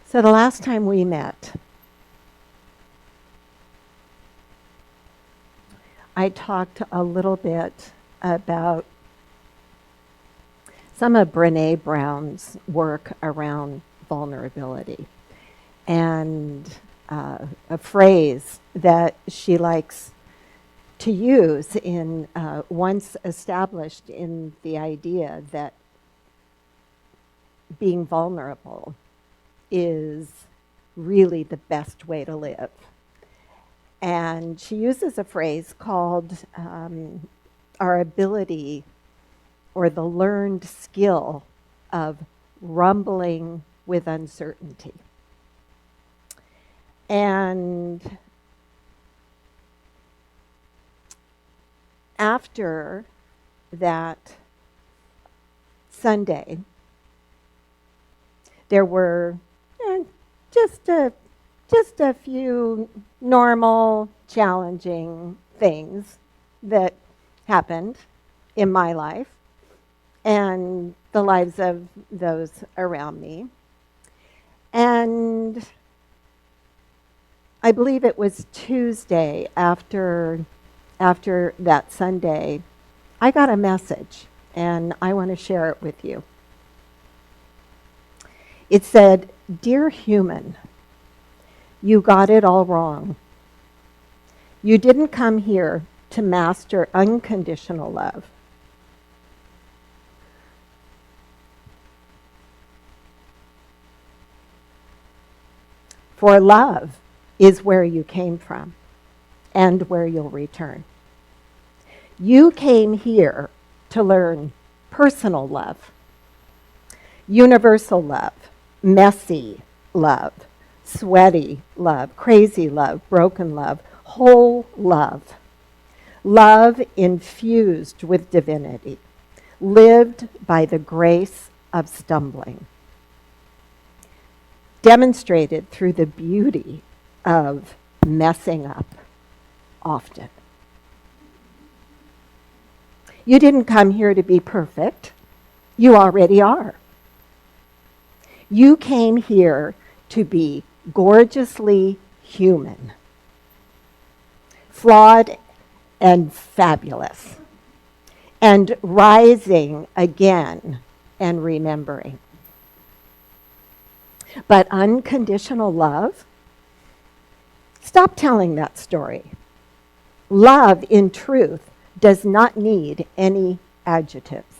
So the last time we met, I talked a little bit about some of Brene Brown's work around vulnerability and a phrase that she likes to use in once established in the idea that being vulnerable is really the best way to live. And she uses a phrase called our ability or the learned skill of rumbling with uncertainty. And after that Sunday, there were just a few normal, challenging things that happened in my life and the lives of those around me. And I believe it was Tuesday after that Sunday, I got a message, and I want to share it with you. It said, "Dear human, you got it all wrong. You didn't come here to master unconditional love. For love is where you came from and where you'll return. You came here to learn personal love, universal love, messy love, sweaty love, crazy love, broken love, whole love. Love infused with divinity, lived by the grace of stumbling, demonstrated through the beauty of messing up often. You didn't come here to be perfect. You already are. You came here to be gorgeously human, flawed and fabulous, and rising again and remembering. But unconditional love? Stop telling that story. Love, in truth, does not need any adjectives.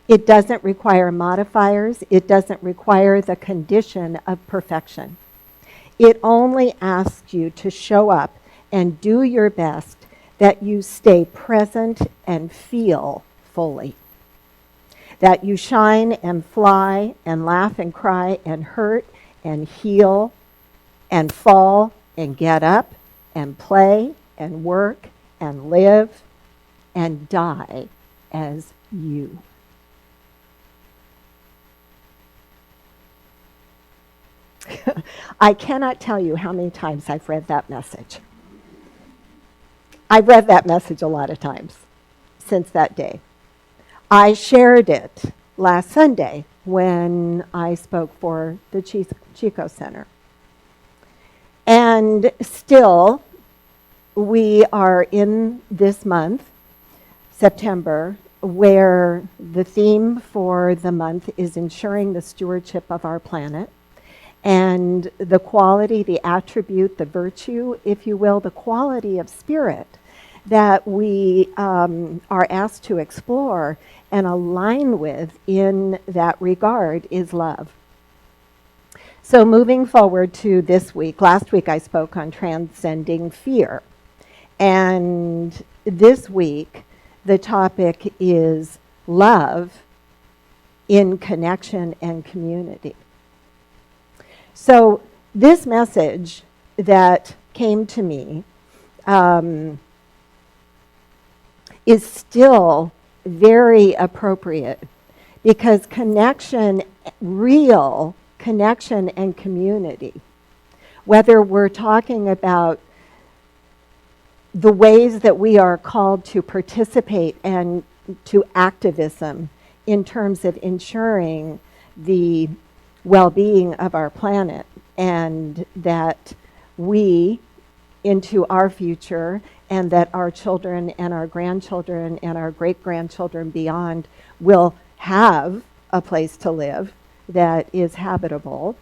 It doesn't require modifiers. It doesn't require the condition of perfection. It only asks you to show up and do your best that you stay present and feel fully. That you shine and fly and laugh and cry and hurt and heal and fall and get up and play and work and live and die as you. I cannot tell you how many times I've read that message. I've read that message a lot of times since that day. I shared it last Sunday when I spoke for the Chico Center. And still, we are in this month, September, where the theme for the month is ensuring the stewardship of our planet. And the quality, the attribute, the virtue, if you will, the quality of spirit that we are asked to explore and align with in that regard is love. So moving forward to this week, last week I spoke on transcending fear. And this week, the topic is love in connection and community. So this message that came to me is still very appropriate because connection, real connection and community, whether we're talking about the ways that we are called to participate and to activism in terms of ensuring the well-being of our planet, and that we into our future, and that our children and our grandchildren and our great-grandchildren beyond will have a place to live that is habitable.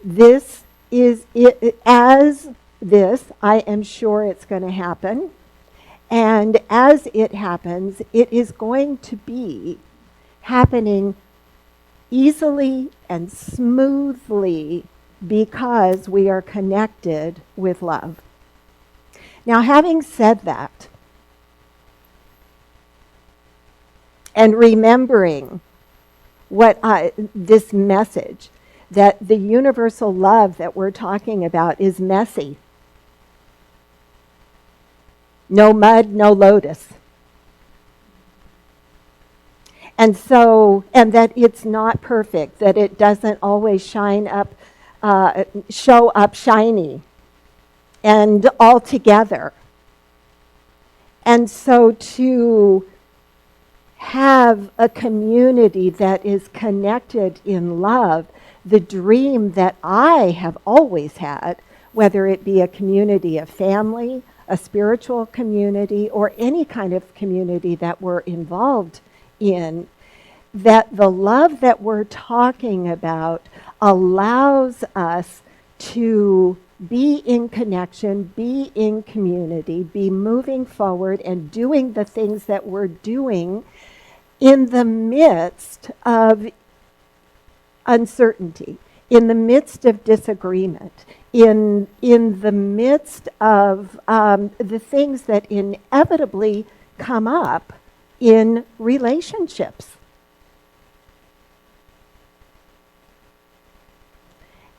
This is it, as this, I am sure it's going to happen. And as it happens, it is going to be happening easily and smoothly because we are connected with love. Now, having said that, and remembering this message, that the universal love that we're talking about is messy. No mud, no lotus. And that it's not perfect, that it doesn't always show up shiny and all together. And so to have a community that is connected in love, the dream that I have always had, whether it be a community of family, a spiritual community, or any kind of community that we're involved in, that the love that we're talking about allows us to be in connection, be in community, be moving forward and doing the things that we're doing in the midst of uncertainty, in the midst of disagreement, in the midst of the things that inevitably come up in relationships.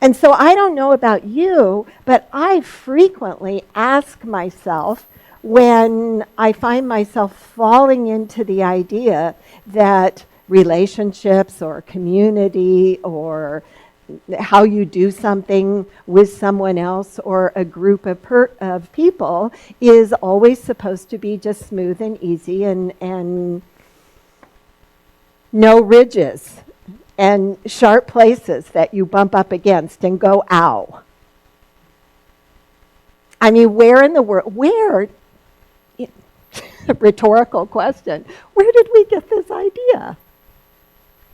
And so I don't know about you, but I frequently ask myself when I find myself falling into the idea that relationships or community or how you do something with someone else or a group of people is always supposed to be just smooth and easy and no ridges and sharp places that you bump up against and go, ow. I mean, where in the world, rhetorical question, where did we get this idea?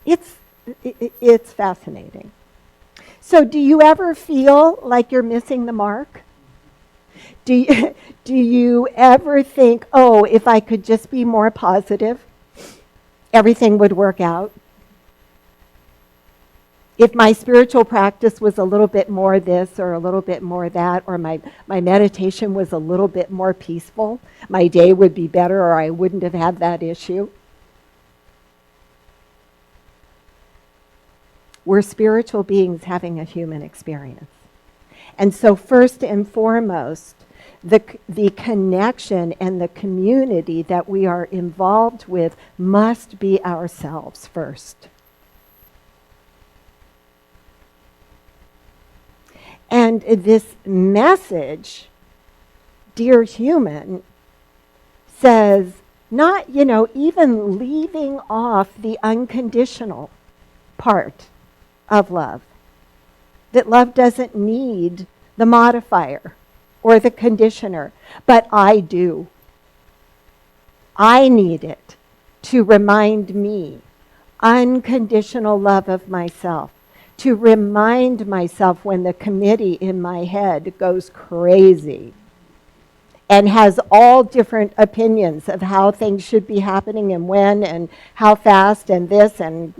It's fascinating. So do you ever feel like you're missing the mark? Do you ever think, oh, if I could just be more positive, everything would work out? If my spiritual practice was a little bit more this or a little bit more that, or my meditation was a little bit more peaceful, my day would be better or I wouldn't have had that issue. We're spiritual beings having a human experience. And so first and foremost, the connection and the community that we are involved with must be ourselves first. And this message, dear human, says not, even leaving off the unconditional part of love. That love doesn't need the modifier or the conditioner, but I do. I need it to remind me unconditional love of myself. To remind myself when the committee in my head goes crazy and has all different opinions of how things should be happening and when and how fast and this and,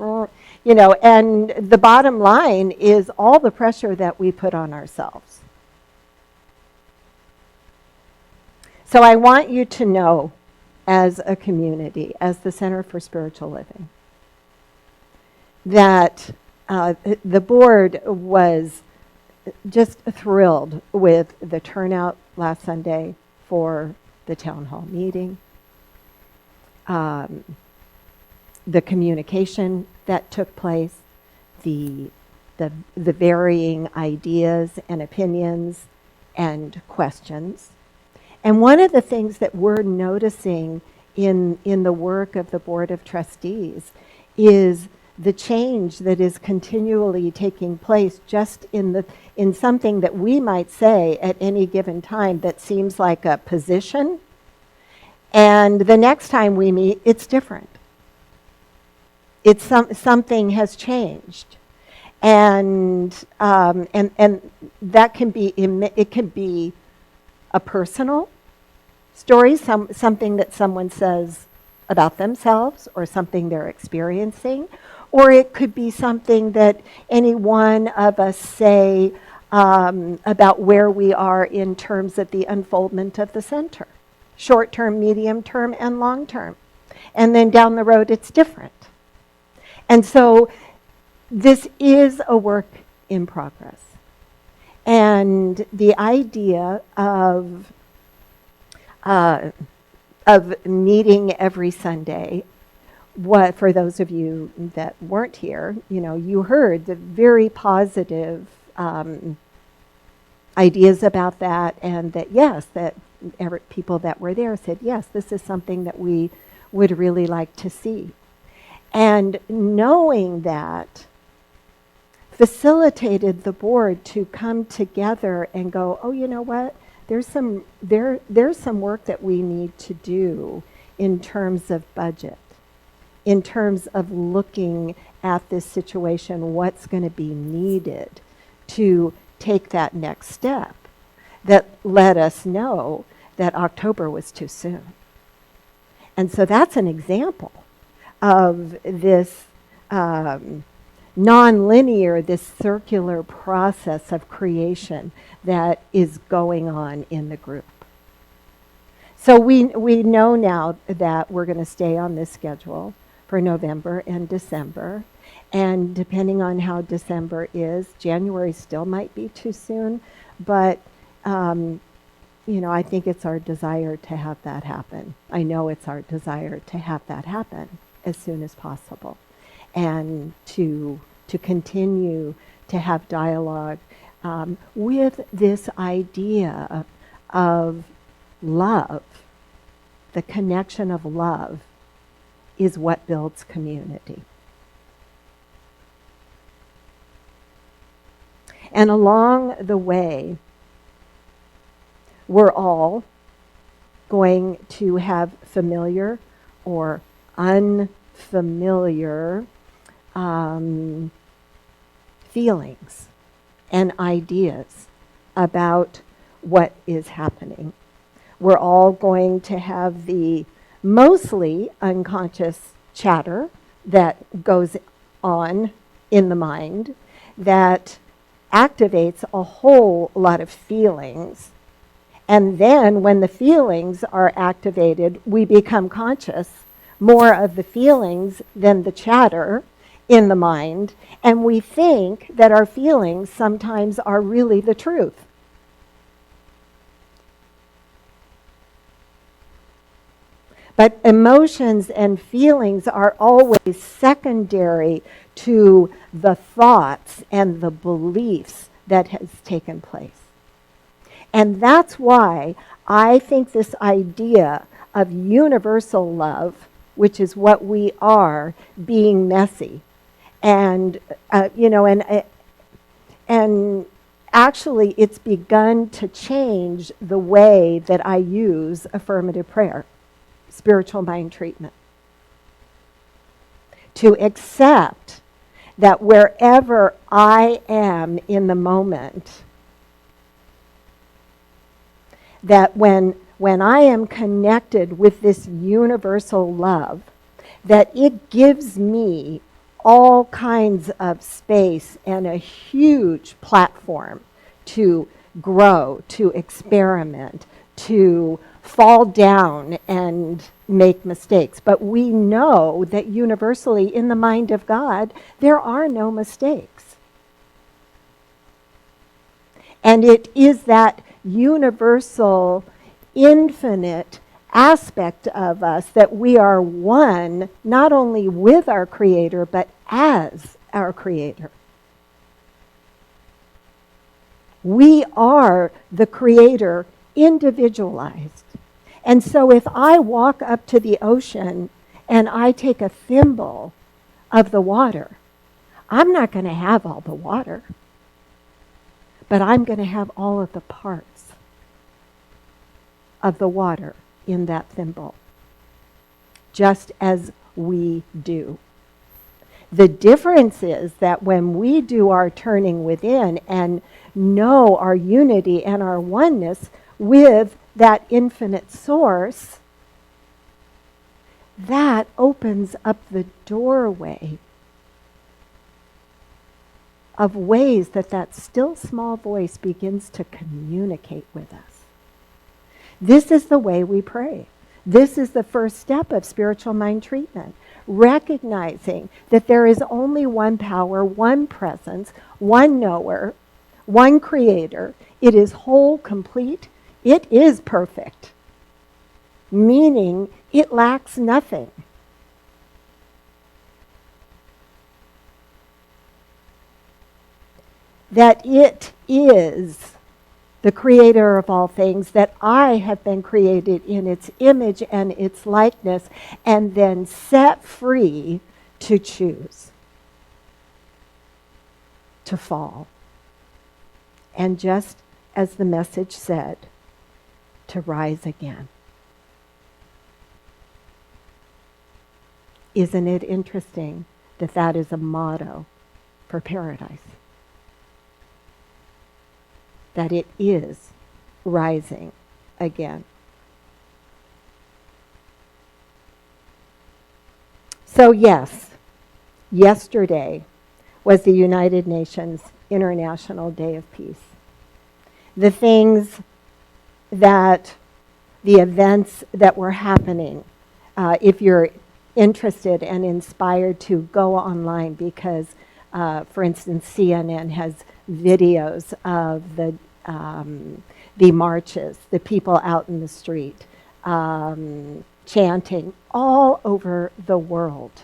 and the bottom line is all the pressure that we put on ourselves. So I want you to know, as a community, as the Center for Spiritual Living, that the board was just thrilled with the turnout last Sunday for the town hall meeting, the communication that took place, the varying ideas and opinions and questions. And one of the things that we're noticing in the work of the Board of Trustees is the change that is continually taking place just in something that we might say at any given time that seems like a position, and the next time we meet, it's different. It's something has changed, and that can be it can be a personal story, something that someone says about themselves or something they're experiencing, or it could be something that any one of us say about where we are in terms of the unfoldment of the center, short term, medium term, and long term. And then down the road, it's different. And so this is a work in progress. And the idea of meeting every Sunday, what for those of you that weren't here, you heard the very positive ideas about that, and that yes, that people that were there said, yes, this is something that we would really like to see. And knowing that facilitated the board to come together and go, oh, you know what? There's some work that we need to do in terms of budget, in terms of looking at this situation, what's going to be needed to take that next step that let us know that October was too soon. And so that's an example of this nonlinear, this circular process of creation that is going on in the group. So we know now that we're going to stay on this schedule for November and December. And depending on how December is, January still might be too soon. But, I think it's our desire to have that happen. I know it's our desire to have that happen as soon as possible. And to continue to have dialogue with this idea of love. The connection of love is what builds community. And along the way, we're all going to have familiar or unfamiliar feelings and ideas about what is happening. We're all going to have the mostly unconscious chatter that goes on in the mind that activates a whole lot of feelings. And then when the feelings are activated, we become conscious more of the feelings than the chatter in the mind, and we think that our feelings sometimes are really the truth. But emotions and feelings are always secondary to the thoughts and the beliefs that has taken place. And that's why I think this idea of universal love, which is what we are, being messy, and and actually it's begun to change the way that I use affirmative prayer, spiritual mind treatment, to accept that wherever I am in the moment, that when I am connected with this universal love, that it gives me all kinds of space and a huge platform to grow, to experiment, to fall down and make mistakes. But we know that universally in the mind of God, there are no mistakes. And it is that universal, infinite aspect of us that we are one, not only with our Creator, but as our Creator. We are the Creator individualized. And so if I walk up to the ocean and I take a thimble of the water. I'm not going to have all the water, but I'm going to have all of the parts of the water in that thimble, just as we do. The difference is that when we do our turning within and know our unity and our oneness with that infinite source, that opens up the doorway of ways that that still small voice begins to communicate with us. This is the way we pray. This is the first step of spiritual mind treatment. Recognizing that there is only one power, one presence, one knower, one creator. It is whole, complete. It is perfect, meaning it lacks nothing. That it is the creator of all things, that I have been created in its image and its likeness, and then set free to choose, to fall. And just as the message said, to rise again. Isn't it interesting that that is a motto for paradise? That it is rising again. So yes, yesterday was the United Nations International Day of Peace. The things that, the events that were happening, if you're interested and inspired to go online, because for instance, CNN has videos of the marches, the people out in the street, chanting all over the world,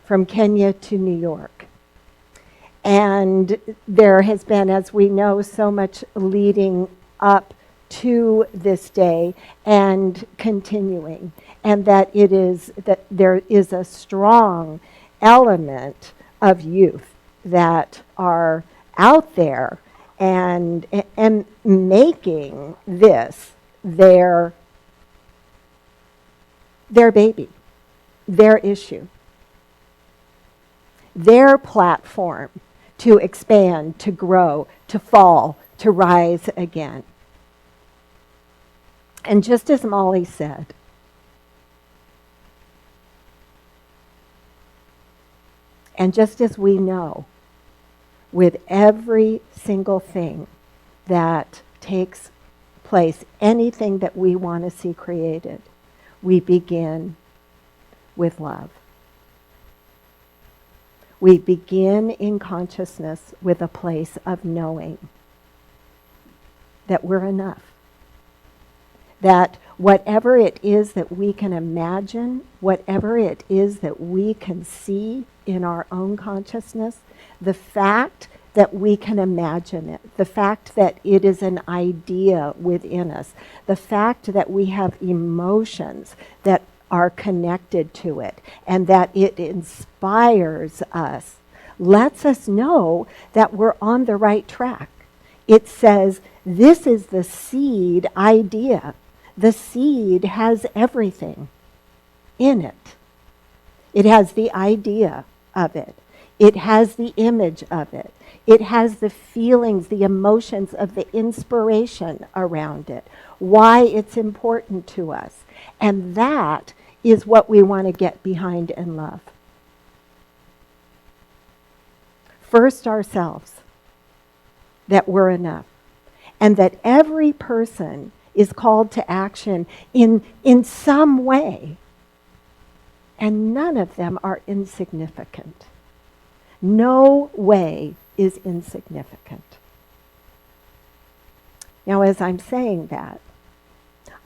from Kenya to New York. And there has been, as we know, so much leading up to this day and continuing, and that there is a strong element of youth that are out there and making this their baby, their issue, their platform to expand, to grow, to fall, to rise again. And just as Molly said, and just as we know, with every single thing that takes place, anything that we want to see created, we begin with love. We begin in consciousness with a place of knowing that we're enough. That whatever it is that we can imagine, whatever it is that we can see in our own consciousness, the fact that we can imagine it, the fact that it is an idea within us, the fact that we have emotions that are connected to it, and that it inspires us, lets us know that we're on the right track. It says, this is the seed idea. The seed has everything in it. It has the idea of it. It has the image of it. It has the feelings, the emotions of the inspiration around it, why it's important to us. And that is what we want to get behind and love. First ourselves, that we're enough. And that every person is called to action in some way. And none of them are insignificant. No way is insignificant. Now, as I'm saying that,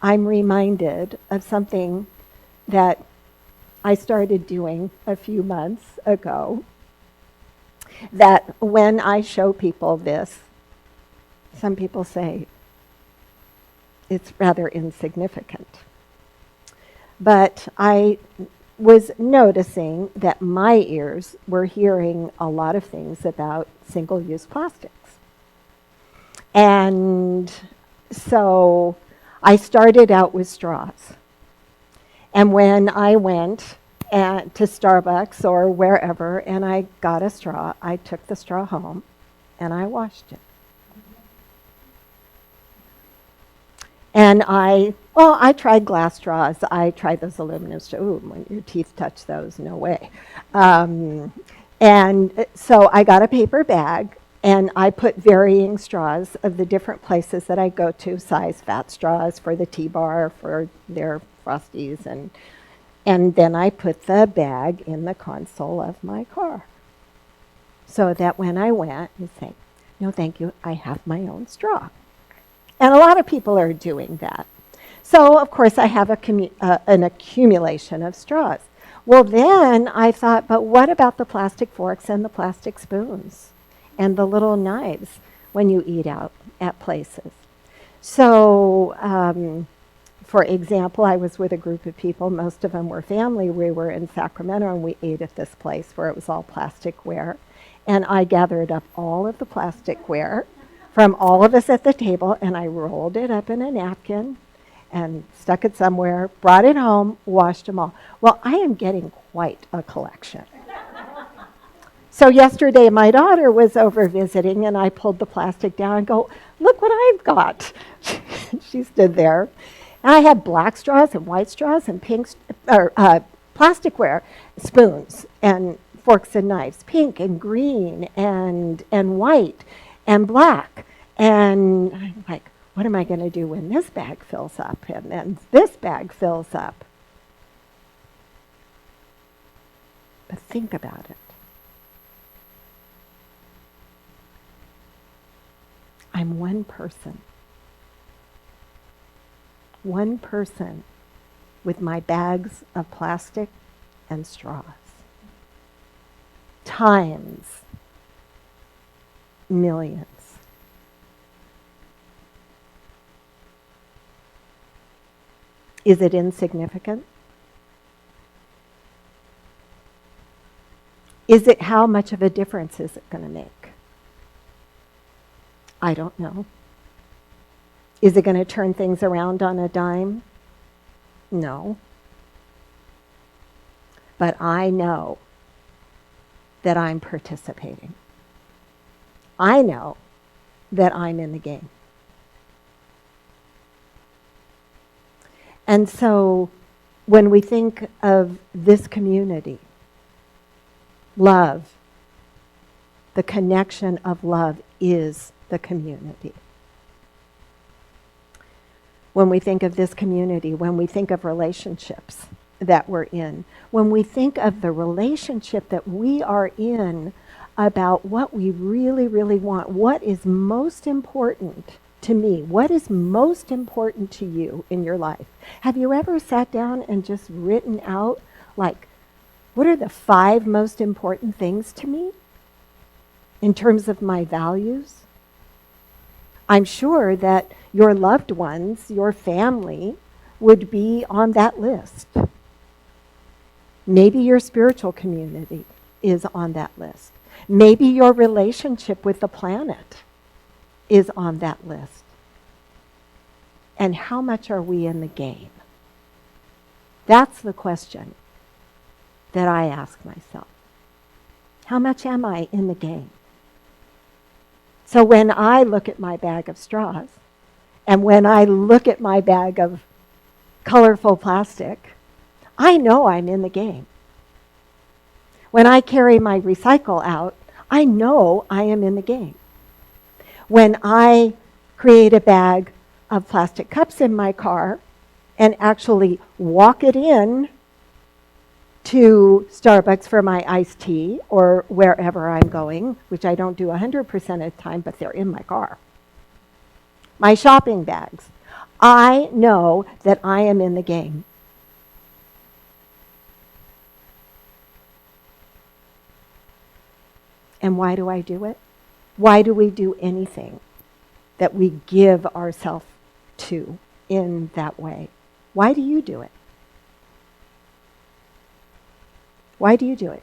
I'm reminded of something that I started doing a few months ago, that when I show people this, some people say it's rather insignificant. But I was noticing that my ears were hearing a lot of things about single-use plastics. And so I started out with straws. And when I went to Starbucks or wherever and I got a straw, I took the straw home and I washed it. And I tried glass straws. I tried those aluminum straws. Ooh, when your teeth touch those, no way. And so I got a paper bag, and I put varying straws of the different places that I go to, size fat straws for the tea-bar, for their Frosties, and then I put the bag in the console of my car. So that when I went, you say, no, thank you, I have my own straw. And a lot of people are doing that. So, of course, I have an accumulation of straws. Well, then I thought, but what about the plastic forks and the plastic spoons and the little knives when you eat out at places? So, for example, I was with a group of people. Most of them were family. We were in Sacramento, and we ate at this place where it was all plasticware. And I gathered up all of the plasticware from all of us at the table, and I rolled it up in a napkin and stuck it somewhere, brought it home, washed them all. Well, I am getting quite a collection. So yesterday, my daughter was over visiting, and I pulled the plastic down and go, look what I've got. She stood there. And I had black straws and white straws and pink, plasticware spoons and forks and knives, pink and green and white and black. And I'm like, what am I going to do when this bag fills up and then this bag fills up? But think about it. I'm one person. One person with my bags of plastic and straws. Times millions. Is it insignificant? Is it, how much of a difference is it going to make? I don't know. Is it going to turn things around on a dime? No. But I know that I'm participating. I know that I'm in the game. And so when we think of this community, love, the connection of love is the community. When we think of this community, when we think of relationships that we're in, when we think of the relationship that we are in about what we really, really want, what is most important to me, what is most important to you in your life? Have you ever sat down and just written out, like, what are the 5 most important things to me in terms of my values? I'm sure that your loved ones, your family, would be on that list. Maybe your spiritual community is on that list. Maybe your relationship with the planet is on that list. And how much are we in the game? That's the question that I ask myself. How much am I in the game? So when I look at my bag of straws, and when I look at my bag of colorful plastic, I know I'm in the game. When I carry my recycle out, I know I am in the game. When I create a bag of plastic cups in my car and actually walk it in to Starbucks for my iced tea or wherever I'm going, which I don't do 100% of the time, but they're in my car. My shopping bags. I know that I am in the game. And why do I do it? Why do we do anything that we give ourselves to in that way? Why do you do it? Why do you do it?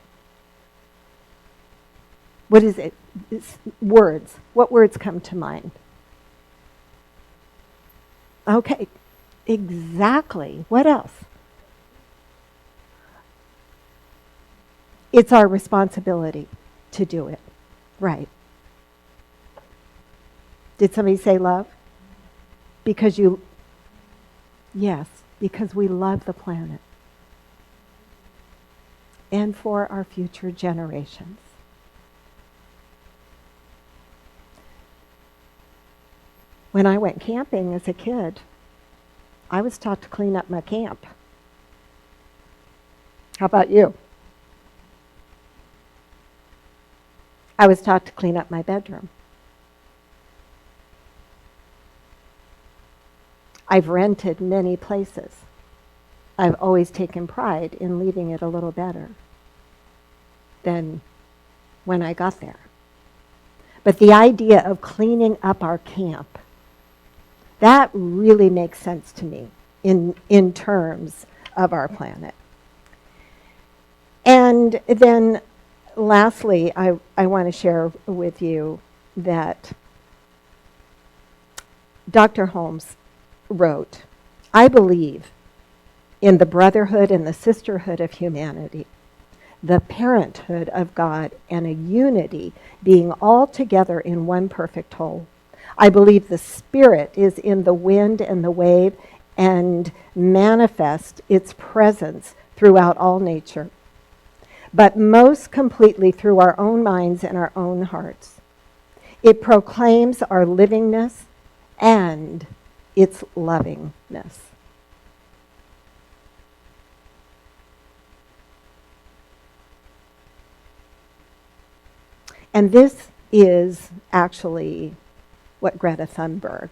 What is it? It's words. What words come to mind? Okay, exactly. What else? It's our responsibility to do it. Right. Did somebody say love? Because yes, because we love the planet. And for our future generations. When I went camping as a kid, I was taught to clean up my camp. How about you? I was taught to clean up my bedroom. I've rented many places. I've always taken pride in leaving it a little better than when I got there. But the idea of cleaning up our camp, that really makes sense to me in terms of our planet. And then lastly, I want to share with you that Dr. Holmes wrote, I believe in the brotherhood and the sisterhood of humanity, the parenthood of God, and a unity being all together in one perfect whole. I believe the Spirit is in the wind and the wave and manifests its presence throughout all nature, but most completely through our own minds and our own hearts. It proclaims our livingness and its lovingness. And this is actually what Greta Thunberg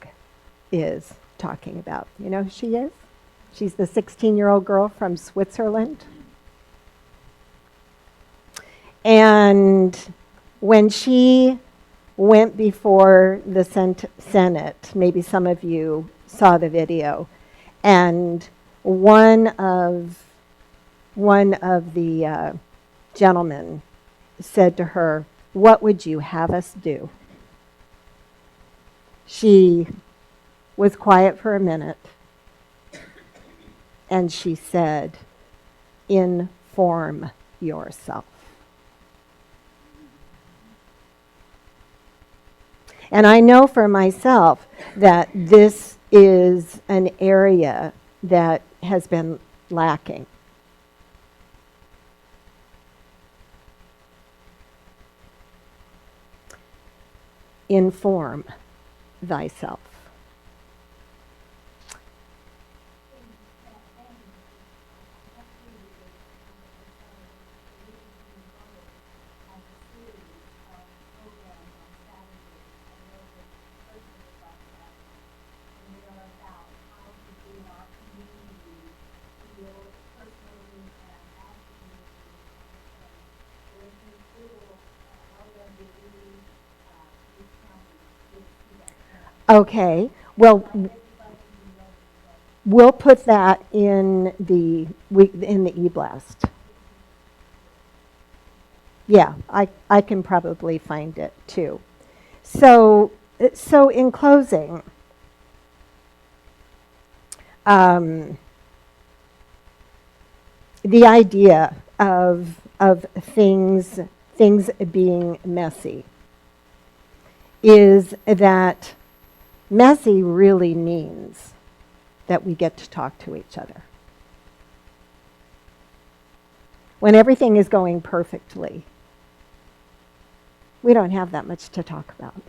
is talking about. You know who she is? She's the 16-year-old girl from Switzerland. And when she went before the Senate, maybe some of you saw the video, and one of the gentlemen said to her, "What would you have us do?" She was quiet for a minute, and she said, "Inform yourself." And I know for myself that this is an area that has been lacking. Inform thyself. Okay, well, we'll put that in the e-blast. Yeah, I can probably find it too. So in closing, the idea of things being messy is that messy really means that we get to talk to each other. When everything is going perfectly, we don't have that much to talk about.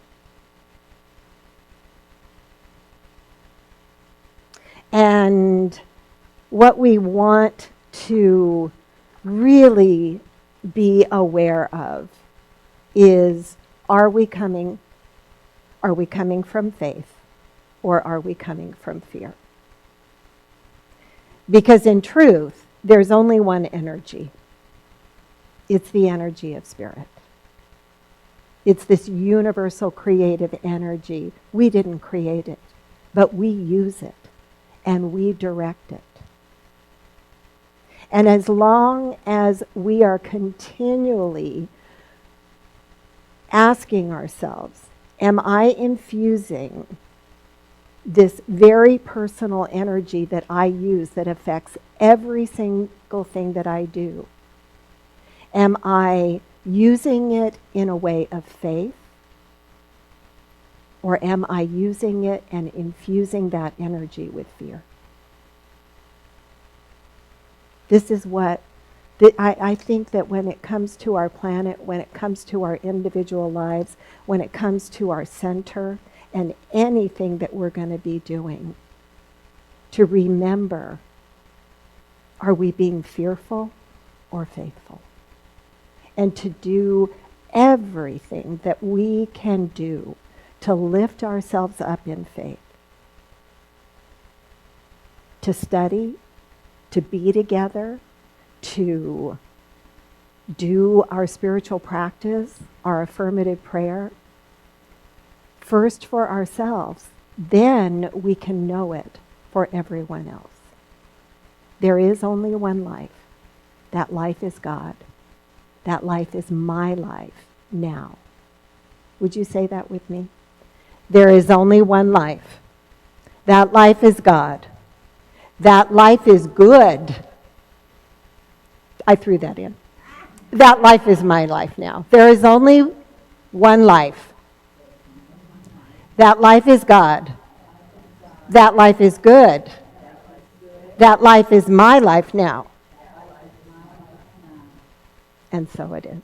And what we want to really be aware of is, are we coming from faith, or are we coming from fear? Because in truth, there's only one energy. It's the energy of spirit. It's this universal creative energy. We didn't create it, but we use it and we direct it. And as long as we are continually asking ourselves, am I infusing this very personal energy that I use that affects every single thing that I do? Am I using it in a way of faith? Or am I using it and infusing that energy with fear? This is what I think that when it comes to our planet, when it comes to our individual lives, when it comes to our center, and anything that we're going to be doing, to remember, are we being fearful or faithful? And to do everything that we can do to lift ourselves up in faith, to study, to be together, to do our spiritual practice, our affirmative prayer, first for ourselves, then we can know it for everyone else. There is only one life. That life is God. That life is my life now. Would you say that with me? There is only one life. That life is God. That life is good. I threw that in. That life is my life now. There is only one life. That life is God. That life is good. That life is my life now. And so it is.